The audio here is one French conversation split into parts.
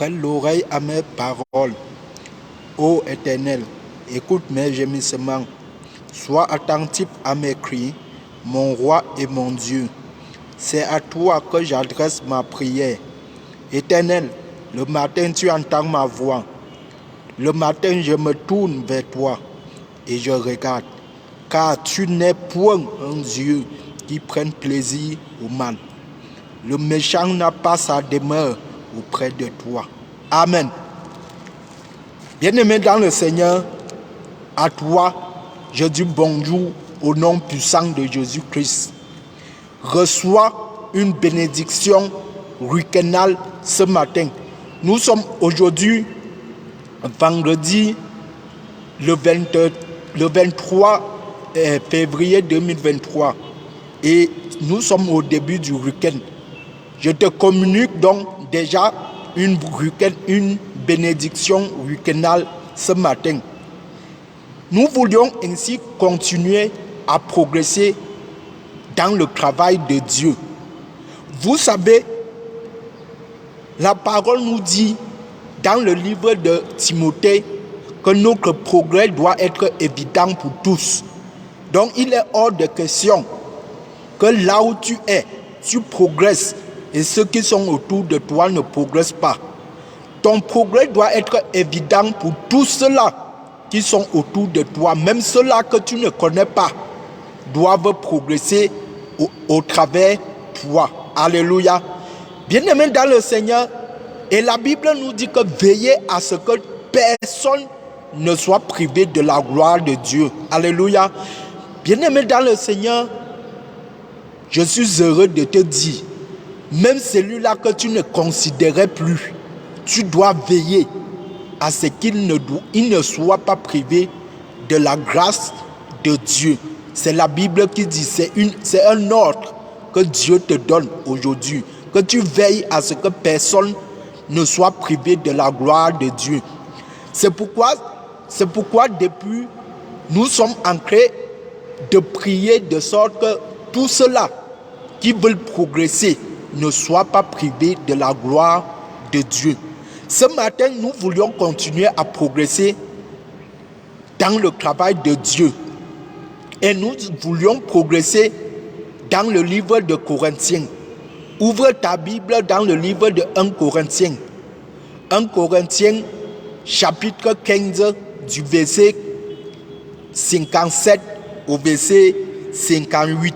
prête l'oreille à mes paroles. Ô Éternel, écoute mes gémissements. Sois attentif à mes cris, mon roi et mon Dieu. C'est à toi que j'adresse ma prière. Éternel, le matin tu entends ma voix. Le matin je me tourne vers toi et je regarde. Car tu n'es point un Dieu qui prenne plaisir au mal. Le méchant n'a pas sa demeure auprès de toi. Amen. Bien-aimé dans le Seigneur, à toi, je dis bonjour au nom puissant de Jésus-Christ. Reçois une bénédiction week-endale ce matin. Nous sommes aujourd'hui, vendredi, le 23 février 2023. Et nous sommes au début du week-end. Je te communique donc déjà une bénédiction week-endale ce matin. Nous voulions ainsi continuer à progresser dans le travail de Dieu. Vous savez, la parole nous dit dans le livre de Timothée que notre progrès doit être évident pour tous. Donc il est hors de question que là où tu es, tu progresses et ceux qui sont autour de toi ne progressent pas. Ton progrès doit être évident pour tous ceux-là qui sont autour de toi, même ceux-là que tu ne connais pas, doivent progresser au travers de toi. Alléluia. Bien-aimés dans le Seigneur, et la Bible nous dit que veillez à ce que personne ne soit privé de la gloire de Dieu. Alléluia. Bien-aimés dans le Seigneur, je suis heureux de te dire, même celui-là que tu ne considérais plus, tu dois veiller à ce qu'il ne soit pas privé de la grâce de Dieu. C'est la Bible qui dit, c'est un ordre que Dieu te donne aujourd'hui, que tu veilles à ce que personne ne soit privé de la gloire de Dieu. C'est pourquoi depuis, nous sommes en train de prier de sorte que tous ceux-là qui veulent progresser ne soient pas privés de la gloire de Dieu. Ce matin, nous voulions continuer à progresser dans le travail de Dieu. Et nous voulions progresser dans le livre de Corinthiens. Ouvre ta Bible dans le livre de 1 Corinthiens. 1 Corinthiens, chapitre 15, du verset 57 au verset 58.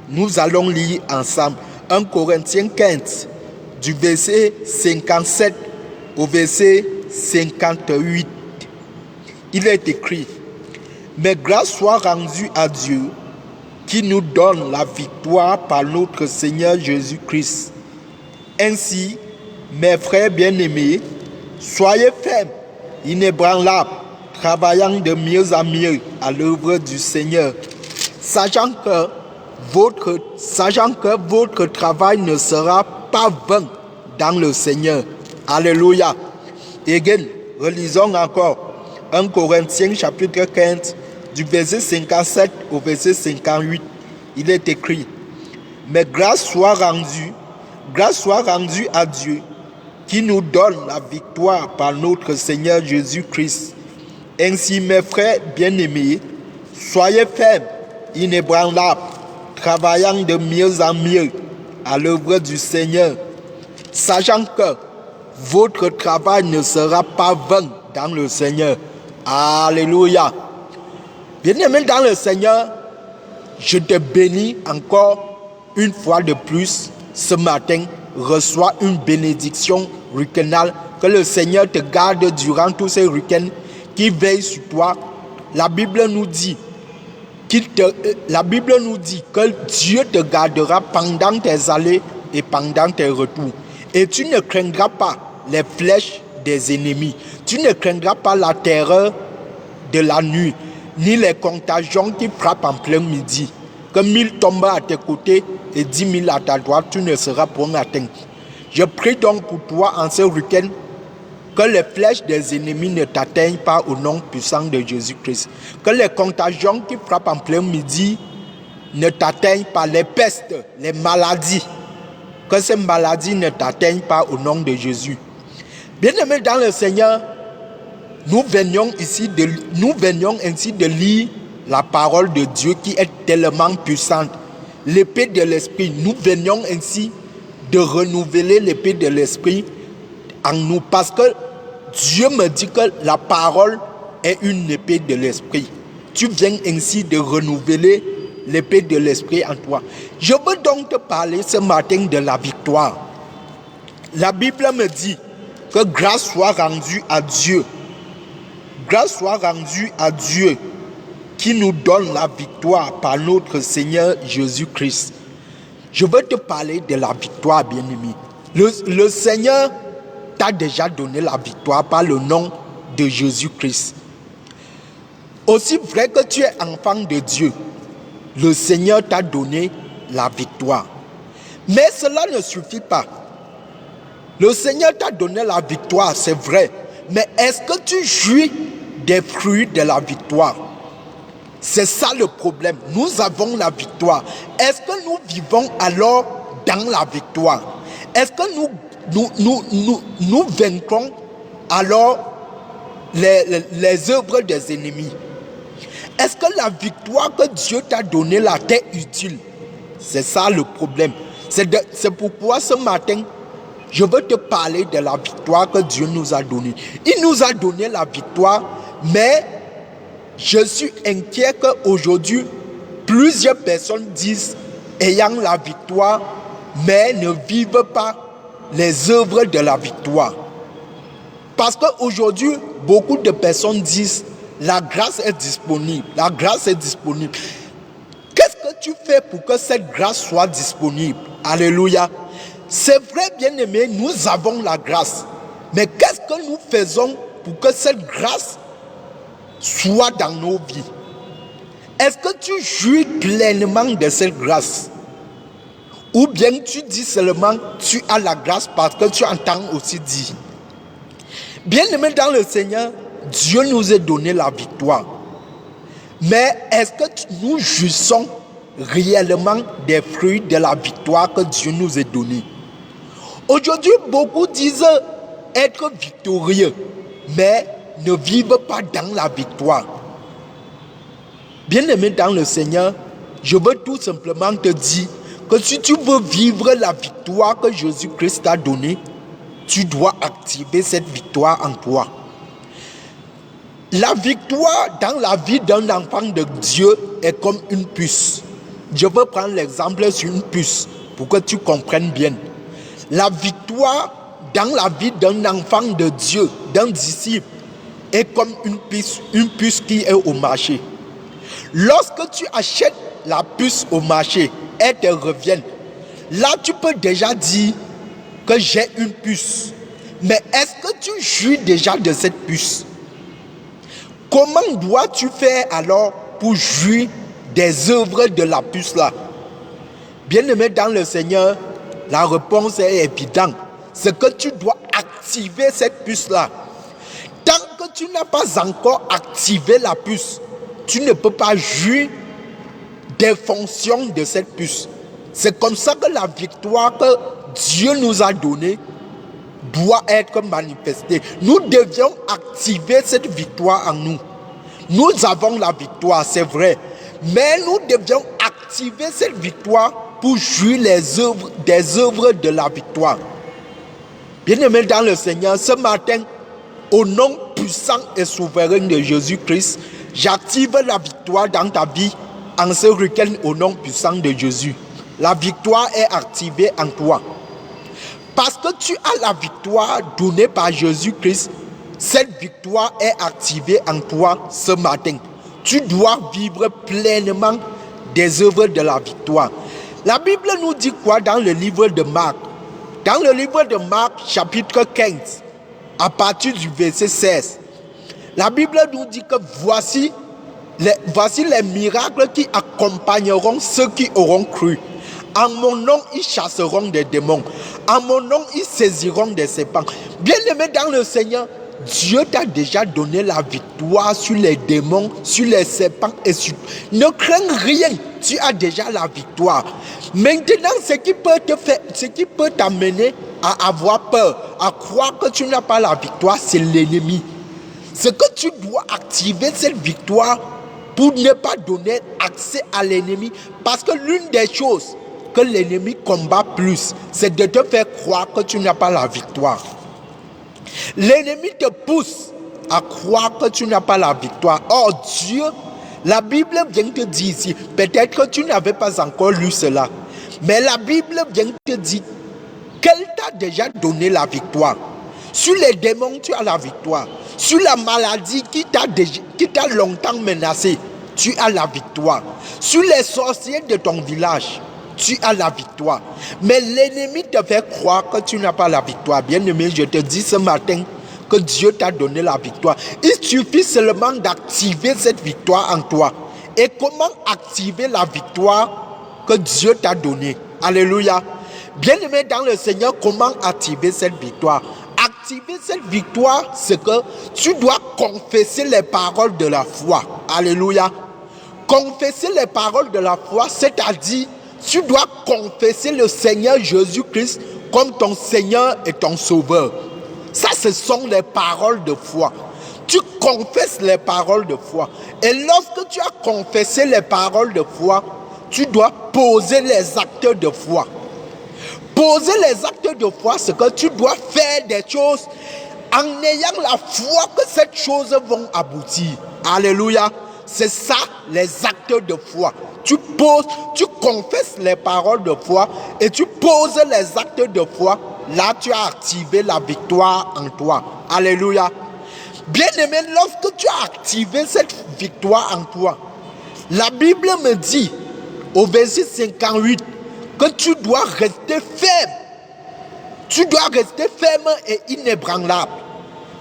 Nous allons lire ensemble. 1 Corinthiens 15, du verset 57 au verset 58. Il est écrit: mais grâce soit rendue à Dieu qui nous donne la victoire par notre Seigneur Jésus-Christ. Ainsi, mes frères bien-aimés, soyez fermes, inébranlables, travaillant de mieux en mieux à l'œuvre du Seigneur, sachant que votre travail ne sera pas vain dans le Seigneur. Alléluia. Again, relisons encore 1 Corinthiens chapitre 15, du verset 57 au verset 58. Il est écrit: mais grâce soit rendue à Dieu qui nous donne la victoire par notre Seigneur Jésus-Christ. Ainsi, mes frères bien-aimés, soyez fermes, inébranlables, travaillant de mieux en mieux à l'œuvre du Seigneur, sachant que votre travail ne sera pas vain dans le Seigneur. Alléluia. Bien-aimé dans le Seigneur, je te bénis encore une fois de plus ce matin. Reçois une bénédiction week-endale. Que le Seigneur te garde durant tous ces week-ends, qu'il veille sur toi. La Bible nous dit que Dieu te gardera pendant tes allées et pendant tes retours. Et tu ne craindras pas les flèches des ennemis. Tu ne craindras pas la terreur de la nuit, ni les contagions qui frappent en plein midi. Que 1000 tombent à tes côtés et 10 000 à ta droite, tu ne seras point atteint. Je prie donc pour toi en ce week-end que les flèches des ennemis ne t'atteignent pas au nom puissant de Jésus-Christ. Que les contagions qui frappent en plein midi ne t'atteignent pas, les pestes, les maladies. Que ces maladies ne t'atteignent pas au nom de Jésus. Bien-aimés dans le Seigneur, nous venions ainsi de lire la parole de Dieu qui est tellement puissante. L'épée de l'esprit, nous venions ainsi de renouveler l'épée de l'esprit en nous. Parce que Dieu me dit que la parole est une épée de l'esprit. Tu viens ainsi de renouveler l'épée de l'esprit en toi. Je veux donc te parler ce matin de la victoire. La Bible me dit que grâce soit rendue à Dieu. Grâce soit rendue à Dieu qui nous donne la victoire par notre Seigneur Jésus-Christ. Je veux te parler de la victoire, bien-aimé. Le Seigneur t'a déjà donné la victoire par le nom de Jésus-Christ. Aussi vrai que tu es enfant de Dieu, le Seigneur t'a donné la victoire. Mais cela ne suffit pas. Le Seigneur t'a donné la victoire, c'est vrai. Mais est-ce que tu jouis des fruits de la victoire? C'est ça le problème. Nous avons la victoire. Est-ce que nous vivons alors dans la victoire? Est-ce que nous vaincrons alors les œuvres des ennemis? Est-ce que la victoire que Dieu t'a donnée là t'est utile? C'est ça le problème. C'est pourquoi ce matin, je veux te parler de la victoire que Dieu nous a donnée. Il nous a donné la victoire, mais je suis inquiet qu'aujourd'hui, plusieurs personnes disent ayant la victoire, mais ne vivent pas les œuvres de la victoire. Parce qu'aujourd'hui, beaucoup de personnes disent la grâce est disponible. La grâce est disponible. Qu'est-ce que tu fais pour que cette grâce soit disponible? Alléluia. C'est vrai, bien-aimé, nous avons la grâce. Mais qu'est-ce que nous faisons pour que cette grâce soit dans nos vies? Est-ce que tu jouis pleinement de cette grâce? Ou bien tu dis seulement tu as la grâce parce que tu entends aussi dire. Bien-aimé dans le Seigneur, Dieu nous a donné la victoire. Mais est-ce que nous jouissons réellement des fruits de la victoire que Dieu nous a donnée? Aujourd'hui, beaucoup disent être victorieux, mais ne vivent pas dans la victoire. Bien-aimé dans le Seigneur, je veux tout simplement te dire que si tu veux vivre la victoire que Jésus-Christ t'a donnée, tu dois activer cette victoire en toi. La victoire dans la vie d'un enfant de Dieu est comme une puce. Je veux prendre l'exemple sur une puce pour que tu comprennes bien. La victoire dans la vie d'un enfant de Dieu, d'un disciple, est comme une puce qui est au marché. Lorsque tu achètes la puce au marché, elle te revient. Là, tu peux déjà dire que j'ai une puce. Mais est-ce que tu jouis déjà de cette puce? Comment dois-tu faire alors pour jouir des œuvres de la puce là? Bien-aimé dans le Seigneur, la réponse est évidente. C'est que tu dois activer cette puce là. Tant que tu n'as pas encore activé la puce, tu ne peux pas jouir des fonctions de cette puce. C'est comme ça que la victoire que Dieu nous a donnée doit être manifestée. Nous devions activer cette victoire en nous. Nous avons la victoire, c'est vrai. Mais nous devions activer cette victoire pour jouir des œuvres de la victoire. Bien-aimés dans le Seigneur, ce matin, au nom puissant et souverain de Jésus-Christ, j'active la victoire dans ta vie en ce week-end au nom puissant de Jésus. La victoire est activée en toi. Parce que tu as la victoire donnée par Jésus-Christ, cette victoire est activée en toi ce matin. Tu dois vivre pleinement des œuvres de la victoire. La Bible nous dit quoi dans le livre de Marc? Dans le livre de Marc, chapitre 15, à partir du verset 16, la Bible nous dit que voici les miracles qui accompagneront ceux qui auront cru. En mon nom, ils chasseront des démons. En mon nom, ils saisiront des serpents. Bien-aimé dans le Seigneur, Dieu t'a déjà donné la victoire sur les démons, sur les serpents et sur... Ne crains rien, tu as déjà la victoire. Maintenant, ce qui peut t'amener à avoir peur, à croire que tu n'as pas la victoire, c'est l'ennemi. C'est que tu dois activer cette victoire pour ne pas donner accès à l'ennemi. Parce que l'une des choses que l'ennemi combat plus, c'est de te faire croire que tu n'as pas la victoire. L'ennemi te pousse à croire que tu n'as pas la victoire. Or, Dieu, la Bible vient te dire ici, peut-être que tu n'avais pas encore lu cela, mais la Bible vient te dire qu'elle t'a déjà donné la victoire. Sur les démons, tu as la victoire. Sur la maladie qui t'a longtemps menacé, tu as la victoire. Sur les sorciers de ton village, tu as la victoire. Mais l'ennemi te fait croire que tu n'as pas la victoire. Bien-aimé, je te dis ce matin que Dieu t'a donné la victoire. Il suffit seulement d'activer cette victoire en toi. Et comment activer la victoire que Dieu t'a donnée? Alléluia. Bien-aimé dans le Seigneur, comment activer cette victoire? Activer cette victoire, c'est que tu dois confesser les paroles de la foi. Alléluia. Confesser les paroles de la foi, c'est-à-dire tu dois confesser le Seigneur Jésus-Christ comme ton Seigneur et ton Sauveur. Ça, ce sont les paroles de foi. Tu confesses les paroles de foi. Et lorsque tu as confessé les paroles de foi, tu dois poser les actes de foi. Poser les actes de foi, c'est que tu dois faire des choses en ayant la foi que ces choses vont aboutir. Alléluia. C'est ça, les actes de foi. Tu confesses les paroles de foi et tu poses les actes de foi. Là, tu as activé la victoire en toi. Alléluia. Bien-aimé, lorsque tu as activé cette victoire en toi, la Bible me dit, au verset 58, que tu dois rester ferme. Tu dois rester ferme et inébranlable.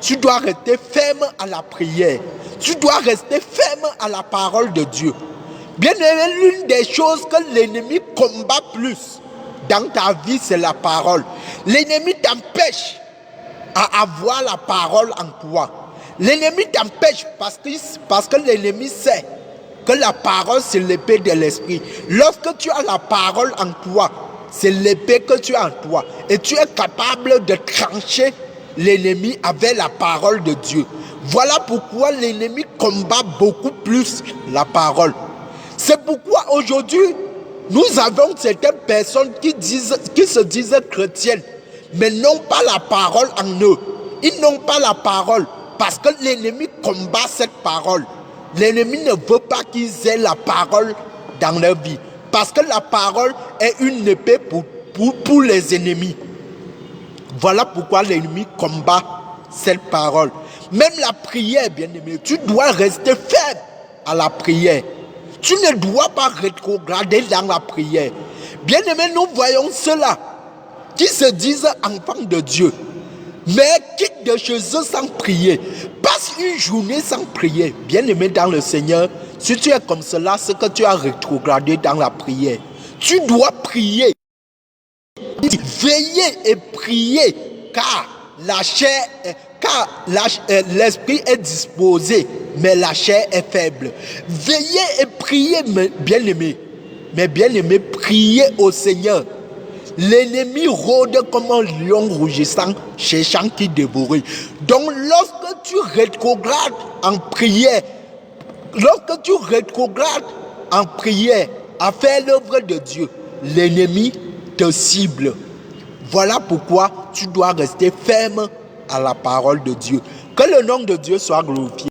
Tu dois rester ferme à la prière. Tu dois rester ferme à la parole de Dieu. Bien-aimé, l'une des choses que l'ennemi combat plus dans ta vie, c'est la parole. L'ennemi t'empêche à avoir la parole en toi. L'ennemi t'empêche parce que l'ennemi sait que la parole, c'est l'épée de l'esprit. Lorsque tu as la parole en toi, c'est l'épée que tu as en toi. Et tu es capable de trancher l'ennemi avec la parole de Dieu. Voilà pourquoi l'ennemi combat beaucoup plus la parole. C'est pourquoi aujourd'hui, nous avons certaines personnes qui se disent chrétiennes, mais n'ont pas la parole en eux. Ils n'ont pas la parole parce que l'ennemi combat cette parole. L'ennemi ne veut pas qu'ils aient la parole dans leur vie. Parce que la parole est une épée pour les ennemis. Voilà pourquoi l'ennemi combat cette parole. Même la prière, bien-aimé, tu dois rester ferme à la prière. Tu ne dois pas rétrograder dans la prière. Bien-aimé, nous voyons ceux-là qui se disent enfants de Dieu, mais quittent de chez eux sans prier. Passe une journée sans prier. Bien-aimé dans le Seigneur, si tu es comme cela, c'est que tu as rétrogradé dans la prière. Tu dois prier. Veillez et priez, car l'esprit est disposé, mais la chair est faible. Veillez et priez, bien-aimés. Mais bien-aimés, priez au Seigneur. L'ennemi rôde comme un lion rougissant, cherchant qui dévorer. Donc lorsque tu rétrogrades en prière, à faire l'œuvre de Dieu, l'ennemi te cible. Voilà pourquoi tu dois rester ferme à la parole de Dieu. Que le nom de Dieu soit glorifié.